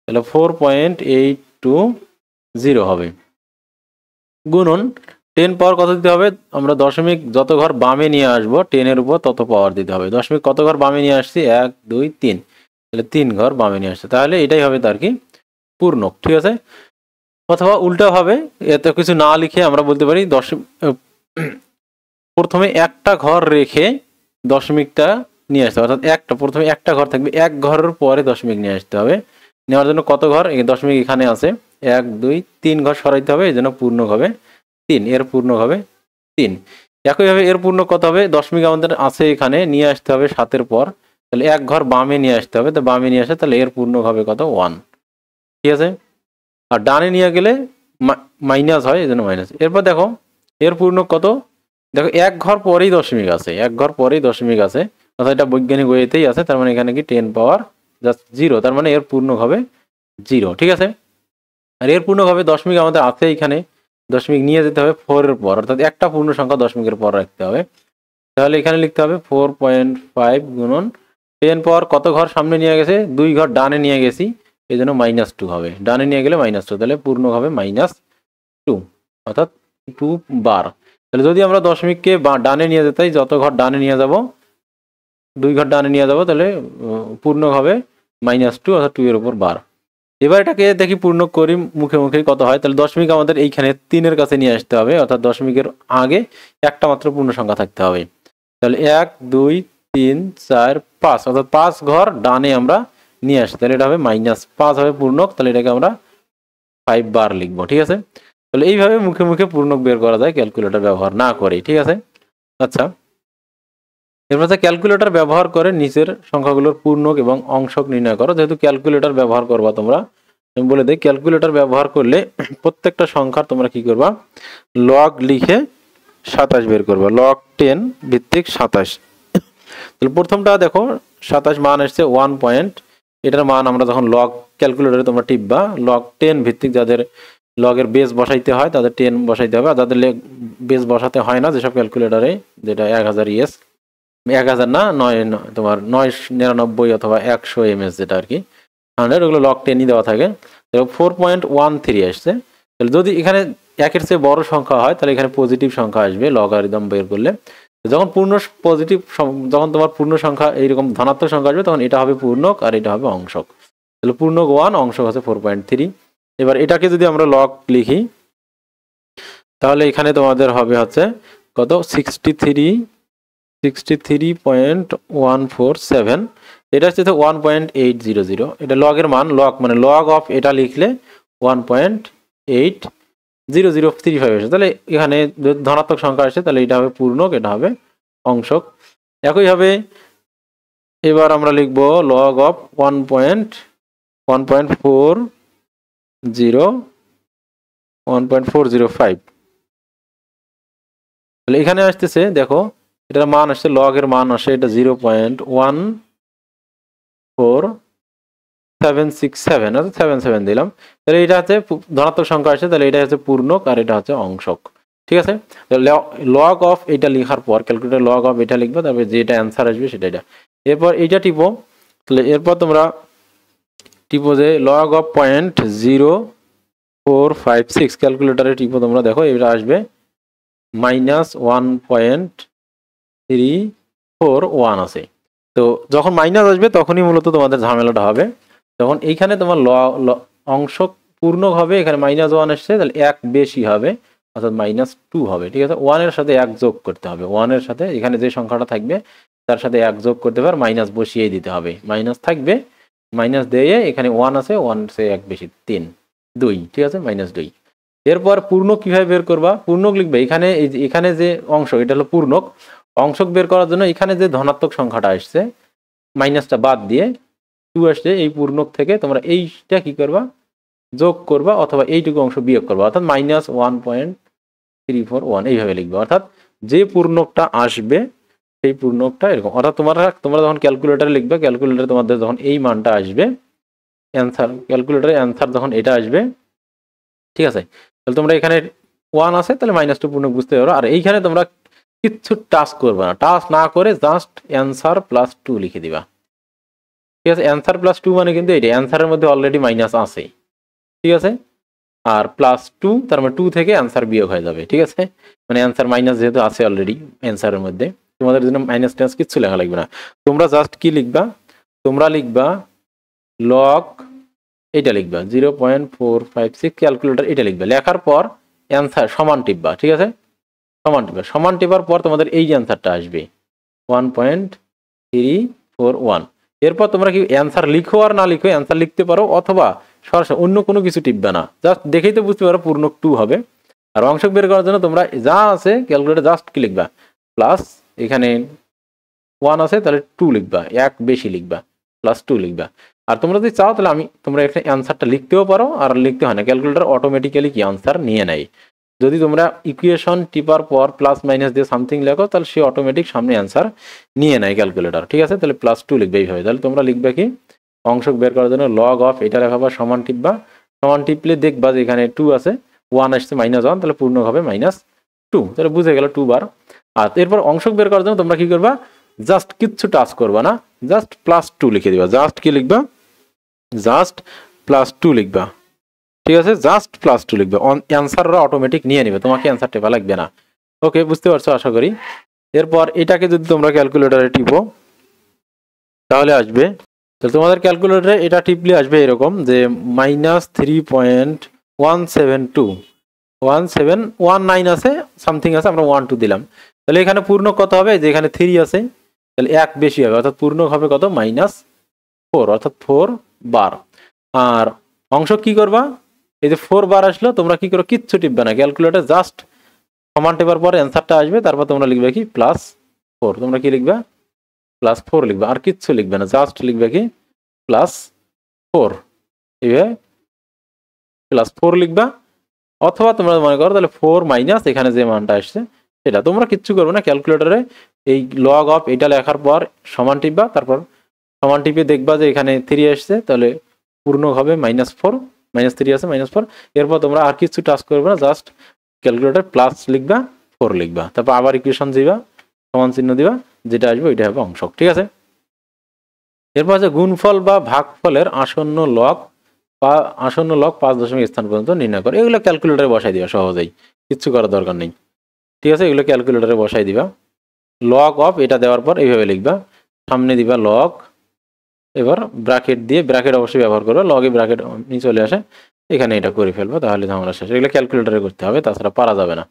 তাহলে 4.820 হবে। গুণন 10 পাওয়ার কত দিতে হবে? আমরা দশমিক যত ঘর বামে নিয়ে আসবো 10-এর উপর তত পাওয়ার দিতে হবে। দশমিক কত ঘর বামে নিয়ে আসছি? 1 2 3, তাহলে 3 ঘর বামে নিয়ে আসছে, তাহলে এটাই হবে তার কি পূর্ণক, ঠিক আছে। অথবা উল্টা ভাবে এত কিছু না লিখে আমরা বলতে পারি প্রথমে একটা ঘর রেখে দশমিকটা নিয়ে আসতে হবে, অর্থাৎ প্রথমে একটা ঘর থাকবে, 1 ঘরের পরে দশমিক নিয়ে আসতে হবে। নেওয়ার জন্য কত ঘর? দশমিক এখানে আছে 1 2 3 ঘর সরাইতে হবে, এই জন্য পূর্ণক হবে 3, এর পূর্ণক হবে 3। একইভাবে এর পূর্ণক কত হবে? দশমিক আমাদের আছে এখানে, নিয়ে আসতে হবে 7-এর পর, তাহলে 1 ঘর বামে নিয়ে আসতে হবে, তো বামে নিয়ে আসে তাহলে এর পূর্ণক হবে কত? 1, ঠিক আছে। আর ডানে নিয়ে গেলে মাইনাস হয়, এই জন্য মাইনাস। এরপর দেখো এর পূর্ণক কত? দেখো 1 ঘর পরেই দশমিক আছে, 1 ঘর পরেই দশমিক আছে, অর্থাৎ এটা বৈজ্ঞানিক ওয়েতেই আছে, তার মানে এখানে কি 10 পাওয়ার জাস্ট 0, তার মানে এর পূর্ণক হবে 0, ঠিক আছে। আর এর পূর্ণক হবে দশমিক আমাদের আছে এখানে, দশমিক নিয়ে যেতে হবে 4-এর পর, অর্থাৎ একটা পূর্ণ সংখ্যা দশমিকের পর রাখতে হবে, তাহলে এখানে লিখতে হবে 4.5 গুণন 10 পাওয়ার কত ঘর সামনে নিয়ে গেছে? 2 ঘর ডানে নিয়ে গেছি, এই জন্য -2 হবে, ডানে নিয়ে গেলে -2, তাহলে পূর্ণক হবে -2, অর্থাৎ 2 বার। তাহলে যদি আমরা দশমিককে ডানে নিয়ে যেতে, যত ঘর ডানে নিয়ে যাব 2 ঘর ডানে নিয়ে যাব, তাহলে পূর্ণক হবে -2, অর্থাৎ 2 এর উপর বার। এবার এটাকে দেখি পূর্ণক করি মুখে মুখে কত হয়। তাহলে দশমিক আমাদের এইখানে 3-এর কাছে নিয়ে আসতে হবে, অর্থাৎ দশমিকের আগে একটা মাত্র পূর্ণ সংখ্যা থাকতে হবে, তাহলে 1 2 3 4 5, অর্থাৎ 5 ঘর ডানে আমরা নিয়ে আসি, তাহলে এটা হবে -5 হবে পূর্ণক, তাহলে এটাকে আমরা 5 বার লিখবো, ঠিক আছে। তাহলে এইভাবে মুখে মুখে পূর্ণক বের করা যায় ক্যালকুলেটর ব্যবহার না করে, ঠিক আছে। আচ্ছা, এরপর ক্যালকুলেটর ব্যবহার করে নিচের সংখ্যাগুলোর পূর্ণক এবং অংশক নির্ণয় করো। যেহেতু ক্যালকুলেটর ব্যবহার করবা তোমরা, আমি বলে দিই, ক্যালকুলেটর ব্যবহার করলে প্রত্যেকটা সংখ্যার তোমরা কি করবা, লগ লিখে 27 বের করবা, log 10 ভিত্তিক 27। তাহলে প্রথমটা দেখো 27 মান আসছে 1 পয়েন্ট, এটার মান আমরা যখন লগ ক্যালকুলেটরে তোমরা টিপবা, log 10 ভিত্তিক যাদের লগের বেস বসাইতে হয় তাদের 10 বসাইতে হবে, আর যাদের বেস বসাতে হয় না যেসব ক্যালকুলেটরে, যেটা 1000 ইএস, 1000 না 9 তোমার 999 অথবা 100 এমএস যেটা আর কি 100, ওগুলো log 10ই দেওয়া থাকে। 4.13 আসছে। তাহলে যদি এখানে একের চেয়ে বড় সংখ্যা হয় তাহলে এখানে পজিটিভ সংখ্যা আসবে লগারিদম বের করলে। যখন পূর্ণ পজিটিভ, যখন তোমার পূর্ণ সংখ্যা এইরকম ধনাত্মক সংখ্যা আসবে তখন এটা হবে পূর্ণক আর এটা হবে অংশক। তাহলে পূর্ণক 1, অংশক হচ্ছে 4.3। এবার এটাকে যদি আমরা লগ লিখি তাহলে এখানে তোমাদের হবে হচ্ছে কত, 63.147। এটা হচ্ছে 1.800। এটা লগের মান, লগ মানে লগ অফ এটা লিখলে 1.80035 আসে। তাহলে এখানে ধনাত্মক সংখ্যা আসে তাহলে এটা হবে পূর্ণক, এটা হবে অংশক। একইভাবে এবার আমরা লিখবো লগ অফ 1.405। তাহলে এখানে আসতেছে দেখো এটার মান আসছে, লগের মান আসে এটা 0.14767, অর্থাৎ 77 দিলাম। তাহলে এটা হচ্ছে ধনাত্মক সংখ্যা আসে, তাহলে এটা হচ্ছে পূর্ণক আর এটা হচ্ছে অংশক, ঠিক আছে। লগ অফ এটা লেখার পর ক্যালকুলেটর লগ অফ এটা লিখবে, তারপরে যেটা অ্যান্সার আসবে সেটা এটা। এরপর এইটা টিপো, তাহলে এরপর তোমরা টিপো যে লগ অফ 0.0456 ক্যালকুলেটারে টিপো তোমরা, দেখো এটা আসবে -1.341 আছে। তো যখন মাইনাস আসবে তখনই মূলত তোমাদের ঝামেলাটা হবে। তখন এইখানে তোমার অংশক পূর্ণক হবে, এখানে -1 আসছে তাহলে 1 বেশি হবে, অর্থাৎ -2 হবে, ঠিক আছে। 1 এর সাথে 1 যোগ করতে হবে, 1 এর সাথে এখানে যে সংখ্যাটা থাকবে তার সাথে 1 যোগ করতে হবে, মাইনাস বসিয়ে দিতে হবে, মাইনাস থাকবে, মাইনাস দিয়ে এখানে 1 আছে, 1 সে 1 বেশি 3, 2, ঠিক আছে, -2। এরপর পূর্ণক কিভাবে বের করবা, পূর্ণক লিখবে এখানে, এখানে যে অংশ এটা হলো পূর্ণক, অংশক বের করার জন্য এখানে যে ধনাত্মক সংখ্যাটা আসছে মাইনাসটা বাদ দিয়ে 2 আসছে, এই পূর্ণক থেকে তোমরা এইটা কি করবা, যোগ করবা অথবা এইটুকু অংশ বিয়োগ করবা, অর্থাৎ -1.341 এইভাবে লিখবে। অর্থাৎ যে পূর্ণকটা আসবে সেই পূর্ণকটা এরকম, অর্থাৎ তোমরা যখন ক্যালকুলেটারে লিখবে, ক্যালকুলেটারে তোমাদের যখন এই মানটা আসবে অ্যান্সার, ক্যালকুলেটারে অ্যান্সার যখন এটা আসবে, ঠিক আছে, তাহলে তোমরা এখানে 1 আছে তাহলে -2 পূর্ণক বুঝতে পারো। আর এইখানে তোমরা কিচ্ছু টাচ করবে না, টাচ না করে জাস্ট অ্যান্সার +2 লিখে দিবা, ঠিক আছে। অ্যান্সার +2 মানে কিন্তু এইটা অ্যান্সারের মধ্যে অলরেডি মাইনাস আছে, ঠিক আছে। আর +2 তার মানে 2 থেকে অ্যান্সার বিয়োগ হয়ে যাবে, ঠিক আছে। মানে অ্যান্সার মাইনাস যেহেতু আছে অলরেডি অ্যান্সারের মধ্যে, তোমাদের জন্য মাইনাস টাইনাস কিচ্ছু লেখা লাগবে না। তোমরা জাস্ট কি লিখবা, তোমরা লিখবা লগ এটা লিখবা 0.456 ক্যালকুলেটর এটা লিখবে, লেখার পর অ্যান্সার সমান টিপবা, ঠিক আছে, সমান টিপবা, সমান টিপার পর তোমাদের এই যে অ্যান্সারটা আসবে 1.341। এরপর তোমরা কি অ্যান্সার লিখো আর না লিখো, অ্যান্সার লিখতে পারো অথবা সরাসরি অন্য কোনো কিছু টিপবে না, জাস্ট দেখেই তো বুঝতে পারো পূর্ণক 2 হবে। আর অংশক বের করার জন্য তোমরা যা আছে ক্যালকুলেটর জাস্ট কি লিখবা, প্লাস এখানে 1 আছে তাহলে 2 লিখবা, 1 বেশি লিখবা, +2 লিখবা। আর তোমরা যদি চাও তাহলে তোমরা এখানে অ্যান্সারটা লিখতেও পারো, আর লিখতে হয় না, ক্যালকুলেটর অটোমেটিক্যালি কি অ্যান্সার নিয়ে নেয়। যদি তোমরা ইকুয়েশন টিপার পর প্লাস মাইনাস দিয়ে সামথিং লেখো তাহলে সে অটোমেটিক সামনে অ্যান্সার নিয়ে নেয় ক্যালকুলেটর, ঠিক আছে। তাহলে +2 লিখবে এইভাবে। তাহলে তোমরা লিখবে কি, অংশক বের করার জন্য লগ অফ এটা লেখাবা, সমান টিপবা, সমান টিপলে দেখবা যে এখানে 2 আছে, 1 আসছে -1 তাহলে পূর্ণক হবে -2, তাহলে বুঝে গেল 2 বার। আর এরপর অংশক বের করার জন্য তোমরা কি করবা, জাস্ট কিচ্ছু টাচ করবা না, জাস্ট +2 লিখে দিবা, জাস্ট কি লিখবা, জাস্ট +2 লিখবা, ঠিক আছে, জাস্ট +2 লিখবে, অ্যান্সাররা অটোমেটিক নিয়ে নেবে, তোমাকে অ্যান্সার টেপা লাগবে না। ওকে, বুঝতে পারছো আশা করি। এরপর এটাকে যদি তোমরা ক্যালকুলেটরে টিপো তাহলে আসবে, তাহলে তোমাদের ক্যালকুলেটরে এটা টিপলে আসবে এরকম যে -3.1721719 আছে, সামথিং আছে, আমরা 1 2 দিলাম। তাহলে এখানে পূর্ণক কত হবে, যে এখানে 3 আছে তাহলে 1 বেশি হবে, অর্থাৎ পূর্ণক হবে কত, -4, অর্থাৎ 4 বার। আর অংশ কি করবা, এই যে 4 বার আসলো, তোমরা কি করো, কিচ্ছু টিপবে না, ক্যালকুলেটর জাস্ট সমান টেপার পর অ্যান্সারটা আসবে, তারপর তোমরা লিখবে কি +4। তোমরা কি লিখবে, +4 লিখবে, আর কিচ্ছু লিখবে না, জাস্ট লিখবে কি +4। এইভাবে +4 লিখবা। অথবা তোমরা মনে করো তাহলে 4 মাইনাস এখানে যে মানটা আসছে সেটা, তোমরা কিচ্ছু করবে না, ক্যালকুলেটরে এই লগ অফ এটা লেখার পর সমান টিপবা, তারপর সমান টিপে দেখবা যে এখানে 3 আসছে, তাহলে পূর্ণ হবে -4, -3 আছে -4। এরপর তোমরা আর কিছু টাচ করবে না, জাস্ট ক্যালকুলেটর প্লাস লিখবা, 4 লিখবা, তারপর আবার ইকুয়েশন দিবা, সমান চিহ্ন দিবা, যেটা আসবে ওইটা হবে অংশক। ঠিক আছে। এরপর আছে গুণফল বা ভাগফলের আসন্ন লগ বা আসন্ন লগ 5 দশমিক স্থান পর্যন্ত নির্ণয় করে। এগুলো ক্যালকুলেটরে বসাই দিবা সহজেই, কিচ্ছু করার দরকার নেই। ঠিক আছে, এগুলো ক্যালকুলেটরে বসাই দিবা। লগ অফ এটা দেওয়ার পর এইভাবে লিখবা, সামনে দিবা লগ, এবার ব্র্যাকেট দিয়ে, ব্র্যাকেট অবশ্যই ব্যবহার করবে, লগে ব্র্যাকেট নিয়ে চলে আসে, এখানে এটা করে ফেলবো, তাহলে ঝামেলা শেষ। এগুলো ক্যালকুলেটরে করতে হবে, তাছাড়া পারা যাবে না।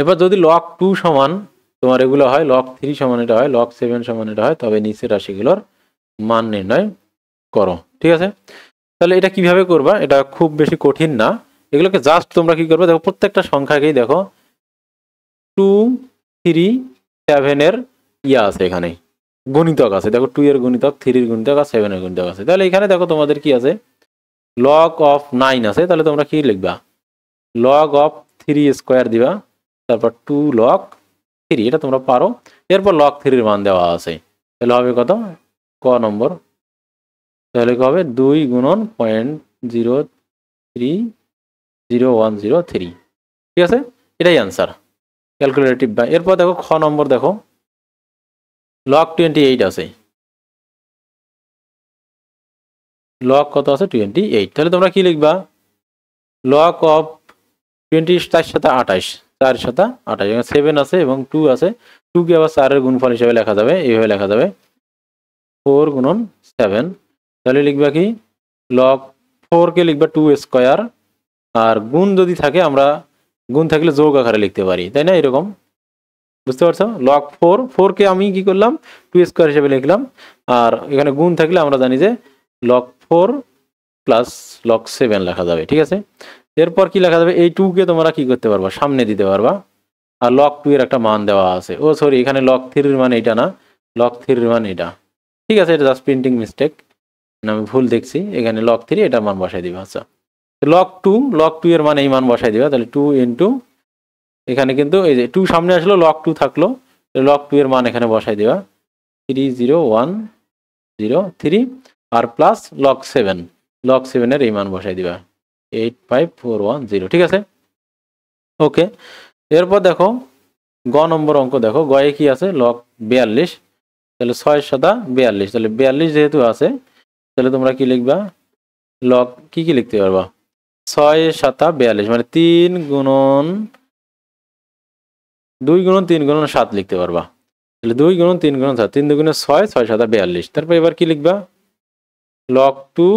এবার যদি log 2 সমান তোমার এগুলো হয়, log 3 সমান এটা হয়, log 7 সমান এটা হয়, তবে নিচের রাশিগুলোর মান নির্ণয় করো। ঠিক আছে, তাহলে এটা কিভাবে করবা, এটা খুব বেশি কঠিন না। এগুলোকে জাস্ট তোমরা কি করবে, দেখো প্রত্যেকটা সংখ্যাকেই দেখো 2, 3, 7 এর ইয়া আছে, এখানে গণিতক আছে, দেখো 2 এর গণিতক, 3 এর গণিতক আর 7 এর গণিতক আছে। তাহলে এখানে দেখো তোমাদের কি আছে, log of 9 আছে, তাহলে তোমরা কি লিখবা, log of 3 স্কোয়ার দিবা, তারপর 2 log 3, এটা তোমরা পারো। এরপর log 3 এর মান দেওয়া আছে, তাহলে হবে কত, ক নম্বর, তাহলে কি হবে 2 গুণন 0.0300103। ঠিক আছে, এটাই অ্যান্সার, ক্যালকুলেটিভ বা। এরপর দেখো খ নম্বর, দেখো log 28 আছে, log কত আছে 28, তাহলে তোমরা কি লিখবা, log of 20 4 সাথে 28, 4 সাথে 28, 7 আছে এবং 2 আছে, 2 কে আবার 4 এর গুণফল হিসেবে লেখা যাবে, এইভাবে লেখা যাবে 4 গুণন 7। তাহলে লিখবা কি, log 4 কে লিখবা 2 স্কোয়ার, আর গুণ যদি থাকে, আমরা গুণ থাকলে যোগ আকারে লিখতে পারি, তাই না, এরকম, বুঝতে পারছো। log 4 কে আমি কি করলাম 2 স্কোয়ার হিসেবে লিখলাম, আর এখানে গুণ থাকলে আমরা জানি যে log 4 প্লাস log 7 লেখা যাবে। ঠিক আছে, এরপর কি লেখা যাবে, এই 2 কে তোমরা কি করতে পারবা, সামনে দিতে পারবা, আর log 2 এর একটা মান দেওয়া আছে, ও সরি, এখানে log 3 এর মান এটা না, log 3 এর মান এটা। ঠিক আছে, এটা জাস্ট প্রিন্টিং মিস্টেক, আমি ভুল দেখছি, এখানে log 3 এটার মান বসাই দিবা। আচ্ছা, log 2 এর মান এই মান বসাই দিবা, তাহলে 2 ইন্টু, এখানে কিন্তু এই যে 2 সামনে আসলো, log 2 থাকলো, log 2 এর মান এখানে বসাই দিবা 30103, আর প্লাস log 7 এর এই মান বসাই দিবা 85410। ঠিক আছে, ওকে। এরপর দেখো গ নম্বর অঙ্ক, দেখো গয়ে কি আছে, log 42, তাহলে 6 সাদা 42, তাহলে 42 যেহেতু আছে, তাহলে তোমরা কি লিখবা, log কি লিখতে পারবা, 6 সাতা 42, মানে 3 গুণন 2 গুণন 3 গুণন 7 লিখতে পারবা, তাহলে 2 গুণন 3 গুণন 7, 3 দুগুণে 6, 6 সাতা 42। তারপর এবার কি লিখবা, log 2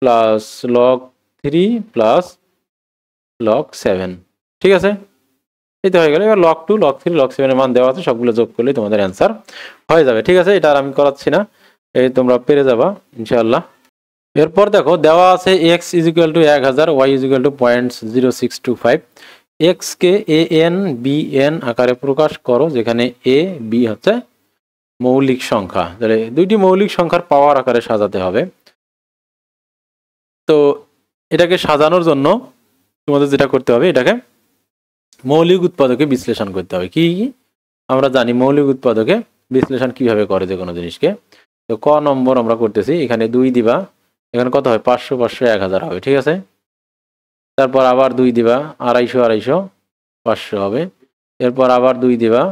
plus log 3 plus log 7। ঠিক আছে, এই তো হয়ে গেল। এবার log 2, log 3, log 7 এর মান দেওয়া আছে, সবগুলো যোগ করলে তোমাদের অ্যান্সার হয়ে যাবে। ঠিক আছে, এটা আর আমি করাচ্ছি না, এই তোমরা পেরে যাবা ইনশাআল্লাহ। এরপর দেখো দেওয়া আছে x = 1000, y = 0.0625, x K an bn আকারে প্রকাশ করো, যেখানে a b হচ্ছে মৌলিক সংখ্যা। তাহলে দুইটি মৌলিক সংখ্যার পাওয়ার আকারে সাজাতে হবে। তো এটাকে সাজানোর জন্য তোমাদের যেটা করতে হবে, এটাকে মৌলিক উৎপাদকে বিশ্লেষণ করতে হবে। কি আমরা জানি মৌলিক উৎপাদকে বিশ্লেষণ কিভাবে করে যে কোনো জিনিসকে। তো ক নম্বর আমরা করতেছি, এখানে 2 দিবা, এখানে কত হয় 500 500 1000 হবে। ঠিক আছে, তারপর আবার 2 দিবা, 250 250 500 হবে। এরপর আবার 2 দিবা,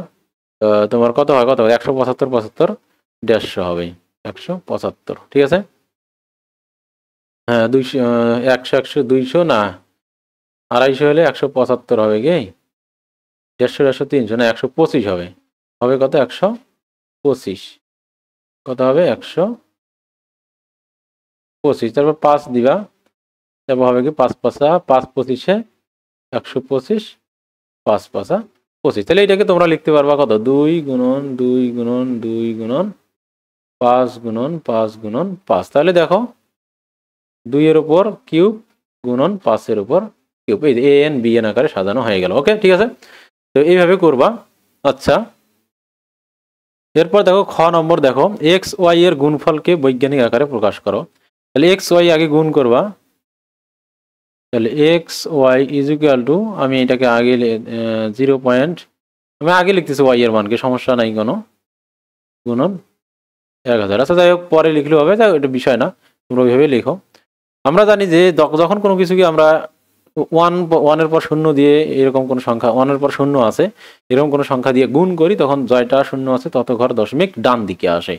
তোমার কত হয় 175 75 150 হবে, 175। ঠিক আছে, হ্যাঁ 200 100 100 200 না, 250 হলে 175 হবে, কি 150 150 300 না, 125 হবে, হবে কত 125, কত হবে 125। তারপর 5 দিবা, তারপর হবে কি 5 5 5 25 125, 5 5 25। তাহলে এটাকে তোমরা লিখতে পারবা কত, 2 গুণন 2 গুণন 2 গুণন 5 গুণন 5 গুণন 5। তাহলে দেখো 2 এর উপর কিউব গুণন 5 এর উপর কিউব, এই এ এন বি এন আকারে সাজানো হয়ে গেল। ওকে, ঠিক আছে, তো এইভাবে করবা। আচ্ছা, এরপর দেখো খ নম্বর, দেখো এক্স ওয়াই এর গুণফলকে বৈজ্ঞানিক আকারে প্রকাশ করো। তাহলে এক্স ওয়াই আগে গুণ করবা, তাহলে x y is equal to, আমি এটাকে আগে 0 পয়েন্ট, আমি আগে লিখতেছি ওয়াই এর মানকে, সমস্যা নাই কোনো, গুণন 1000। আচ্ছা যাই হোক, পরে লিখলেও হবে, যাই এটা বিষয় না, তোমরা ওইভাবে লিখো। আমরা জানি যে যখন কোনো কিছুকে আমরা ওয়ানের পর শূন্য দিয়ে, এরকম কোনো সংখ্যা ওয়ানের পর শূন্য আছে এরকম কোনো সংখ্যা দিয়ে গুণ করি, তখন জয়টা শূন্য আছে তত ঘর দশমিক ডান দিকে আসে।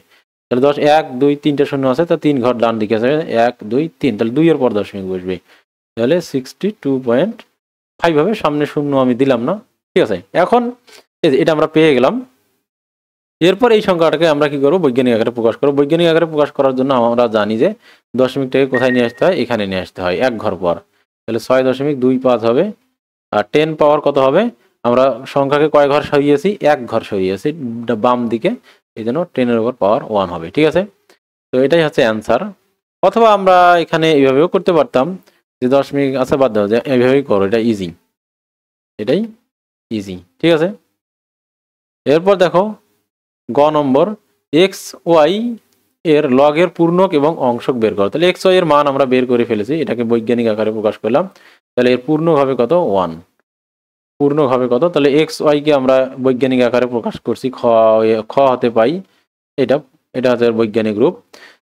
তাহলে 1 2 3টে শূন্য আছে, তা 3 ঘর ডান দিকে আসে, 1 2 3, তাহলে 2 এর পর দশমিক বসবে, তাহলে 62.5 হবে। সামনে শূন্য আমি দিলাম না, ঠিক আছে। এখন এটা আমরা পেয়ে গেলাম। এরপর এই সংখ্যাটাকে আমরা কি করবো, বৈজ্ঞানিক আকারে প্রকাশ করবো। বৈজ্ঞানিক আকারে প্রকাশ করার জন্য আমরা জানি যে দশমিকটাকে কোথায় নিয়ে আসতে হয়, এখানে নিয়ে আসতে হয়, এক ঘর পর। তাহলে 6.25 হবে। আর 10 পাওয়ার কত হবে, আমরা সংখ্যাকে কয় ঘর সরিয়েছি, এক ঘর সরিয়েছি বাম দিকে, এই জন্য 10 এর উপর পাওয়ার 1 হবে, ঠিক আছে। তো এটাই হচ্ছে অ্যান্সার। অথবা আমরা এখানে এইভাবেও করতে পারতাম যে দশমিক, আচ্ছা বাদ দাও, যে এইভাবেই করো, এটা ইজি, এটাই ইজি, ঠিক আছে। এরপর দেখো গ নম্বর, এক্স ওয়াই এর লগের পূর্ণক এবং অংশক বের করো। তাহলে এক্স ওয়াই এর মান আমরা বের করে ফেলেছি, এটাকে বৈজ্ঞানিক আকারে প্রকাশ করলাম। তাহলে এর পূর্ণক হবে কত, 1। পূর্ণক হবে কত, তাহলে এক্স ওয়াই কে আমরা বৈজ্ঞানিক আকারে প্রকাশ করছি, খ হতে পাই, এটা এটা হচ্ছে বৈজ্ঞানিক রূপ।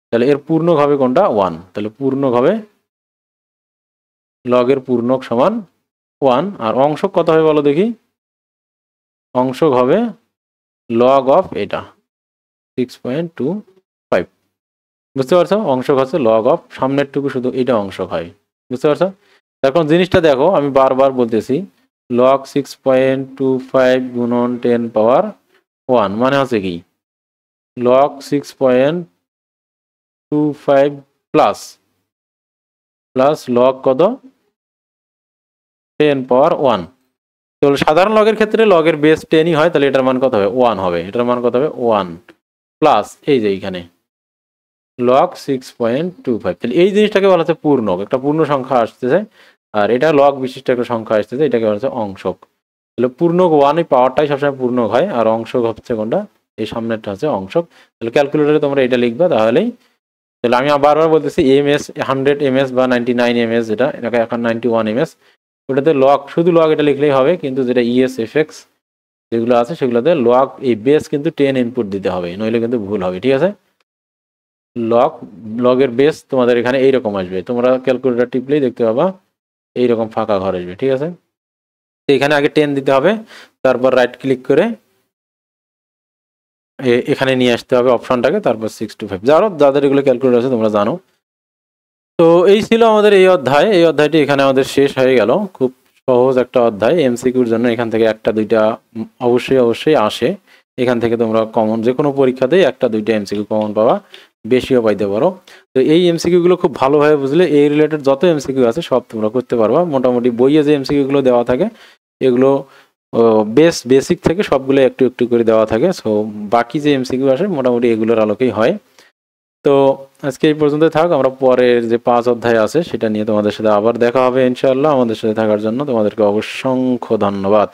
তাহলে এর পূর্ণক হবে কোনটা, 1। তাহলে পূর্ণক হবে, লগের পূর্ণক সমান 1। আর অংশক কত হবে বলো দেখি, অংশক হবে লগ অফ এটা 6.25, বুঝতে পারছো, অংশক হচ্ছে লগ অফ, সামনের টুকু শুধু এটা অংশক হয়, বুঝতে পারছো। এখন জিনিসটা দেখো, আমি বারবার বলতেছি, লগ 6.25 গুণন 10 পাওয়ার 1 মানে হচ্ছে কি, লগ 6.25 প্লাস লগ কত, 10 পাওয়ার 1। তো সাধারণ লগের ক্ষেত্রে লগের বেস 10ই হয়, তাহলে এটার মান কত হবে, 1 হবে, এটার মান কত হবে 1 প্লাস এই যে এইখানে লগ 6.25। তাহলে এই জিনিসটাকে বলা হচ্ছে পূর্ণক, একটা পূর্ণ সংখ্যা আসতেছে, আর এটা লগ বিশিষ্ট একটা সংখ্যা আসতেছে, এটাকে বলা হচ্ছে অংশক। তাহলে পূর্ণক 1, এই পাওয়ারটাই সবসময় পূর্ণক হয়, আর অংশক হচ্ছে কোনটা, এই সামনেরটা হচ্ছে অংশক। তাহলে ক্যালকুলেটরে তোমরা এটা লিখবা, তাহলেই। তাহলে আমি বারবার বলতেছি এমএস 100 এমএস বা 99 এমএস, যেটা এটাকে এখন 91 এমএস, ওটাতে লগ, শুধু লগ এটা লিখলেই হবে, কিন্তু যেটা ইএস এফএক্স যেগুলো আছে সেগুলোতে লগ, এই বেস কিন্তু 10 ইনপুট দিতে হবে, নইলে কিন্তু ভুল হবে, ঠিক আছে। লগের বেস তোমাদের এখানে এইরকম আসবে, তোমরা ক্যালকুলেটর টিপলেই দেখতে পাবা এইরকম ফাঁকা ঘর আসবে, ঠিক আছে। এখানে আগে 10 দিতে হবে, তারপর রাইট ক্লিক করে এখানে নিয়ে আসতে হবে অপশনটাকে, তারপর 625, যাদের এগুলো ক্যালকুলেটর আছে তোমরা জানো। তো এই ছিল আমাদের এই অধ্যায়, এই অধ্যায়টি এখানে আমাদের শেষ হয়ে গেল। খুব সহজ একটা অধ্যায়, এমসিকিউর জন্য এখান থেকে একটা দুইটা অবশ্যই আসে, এখান থেকে তোমরা কমন যে কোনো পরীক্ষাতেই একটা দুইটা এমসিকিউ কমন পাবা, বেশিও পাইতে পারো। তো এই এমসিকিউগুলো খুব ভালোভাবে বুঝলে এই রিলেটেড যত এমসিকিউ আছে সব তোমরা করতে পারবা। মোটামুটি বইয়ে যে এমসিকিউগুলো দেওয়া থাকে এগুলো বেসিক থেকে সবগুলো একটু একটু করে দেওয়া থাকে, সো বাকি যে এমসিকিউ আসে মোটামুটি এগুলোর আলোকেই হয়। তো আজকে এই পর্যন্ত থাক, আমরা পরের যে 5 অধ্যায় আছে সেটা নিয়ে তোমাদের সাথে আবার দেখা হবে ইনশাআল্লাহ। আমাদের সাথে থাকার জন্য তোমাদেরকে অসংখ্য ধন্যবাদ।